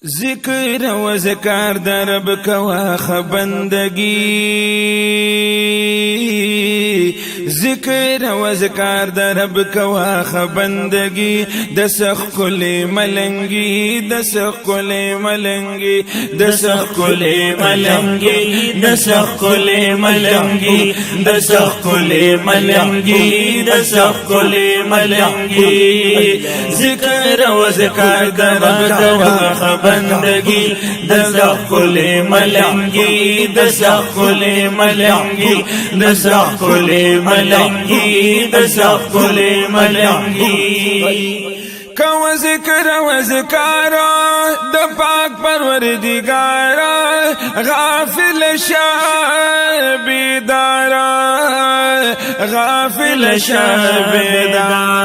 ذکر و ذکر در رب کوا خبندگی ذکر و ذکر در رب کوا خبندگی دسخ کل ملنگی دسخ کل ملنگی دسخ کل ملنگی دسخ کل ملنگی دسخ کل ملنگی دسخ کل ملنگی ذکر و ذکر در رب کوا خبندگی بندگی دسخ کل ملنگی دسخ کل ملنگی دسخ کل ملنگی دسخ کل ملنگی کو ذکر و ذکر د پاک پروردگار غافل بیدار غافل بیدار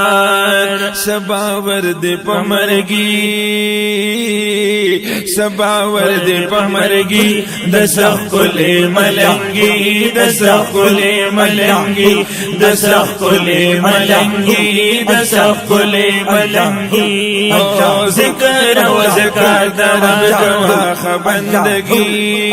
سبا ورد پمرگی سبا ورد پمرگی دسخ کل ملنگی دسخ کل ملنگی دسخ کل ملنگی دسخ کل ملنگی ذکر و ذکر در رب کوا خبندگی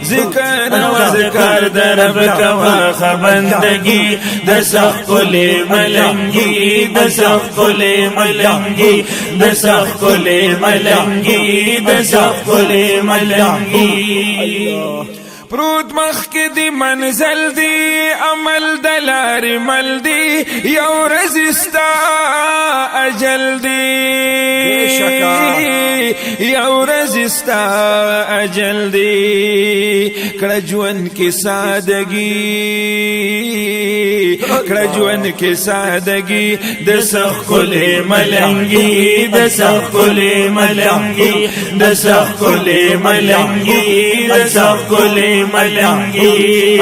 ذکر و ذکر در رب کوا خبندگی دسخ کل ملنگی دسخ کل ملنگی دسخ کل ملنگی دسخ کل ملنگی پروت مخ کی دی منزل دی عمل دلار مل دی یو رزستا اجل دی یو رزستا اجل دی کڑجون کی سادگی کڑجون کی سادگی دسخ کل ملنگی دسخ کل ملنگی دسخ کل ملنگی دسخ کل ملنگی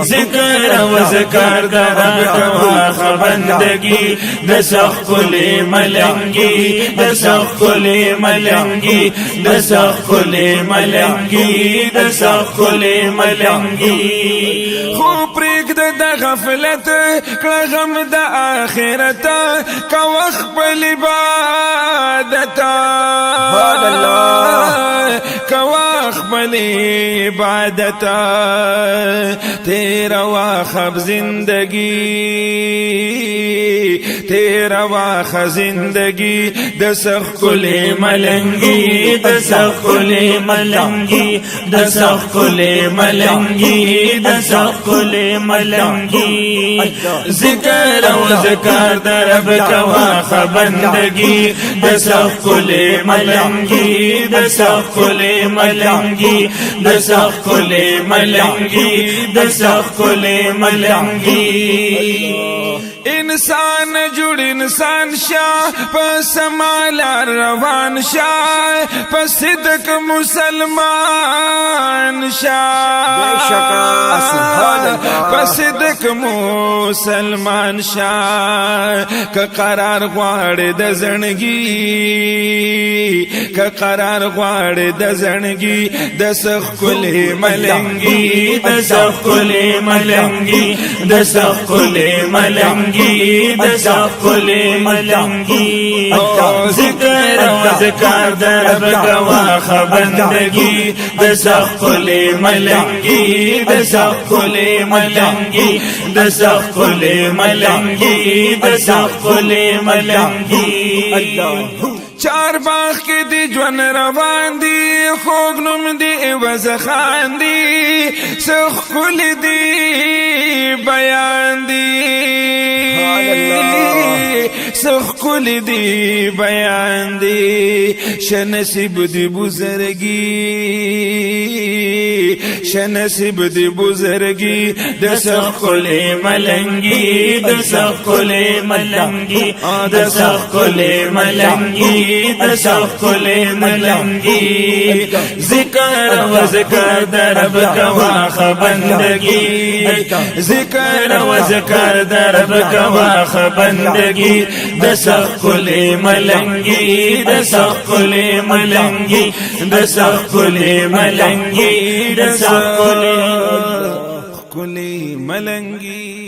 ذکر و ذکر در رب کوا خبندگی دسخ کل ملنگی دسخ کل ملنگی دسخ کل ملنگی دسخ کل ملنگی خوب پریک د غفلت کړه غم د آخرت کا وخت بل عبادت کا وخت بل عبادت تیرا واخب زندگی تیرا واخ زندگی دسخ کل ملنگی دسخ کل ملنگی دسخ کل ملنگی دسخ کل ملنگی ذکر و ذکر در رب کوا خبندگی دسخ کل ملنگی دسخ کل ملنگی دسخ کل ملنگی دسخ کل ملنگی انسان جوړ انسان شاه پس مال روان شاه پس صدق مسلمان شاه پس صدق مسلمان شاه که قرار غواړي د زړګي که قرار غواړي د زړګي دسخ کل ملنگی دسخ کل ملنگی دسخ کل ملنگی دسخ کل ملنگی ذکر و ذکر در رب کوا خبندگی دسخ کل ملنگی دسخ کل ملنگی دسخ کل ملنگی دسخ کل ملنگی چار باغ کی دی جون روان دی خوږ نوم دی عوض خان دی سخ کل دی بیان دی سخ کل دی بیان دی شنصیب دی بزرگی شنصیب دی بزرگی دسخ کل ملنگی دسخ کل ملنگی دسخ کل ملنگی دسخ کل ملنگی ذکر و ذکر در رب کوا خبندگی ذکر و ذکر در رب کوا خبندگی دسخ کل ملنگی دسخ کل ملنگی دسخ کل ملنگی دسخ کل ملنگی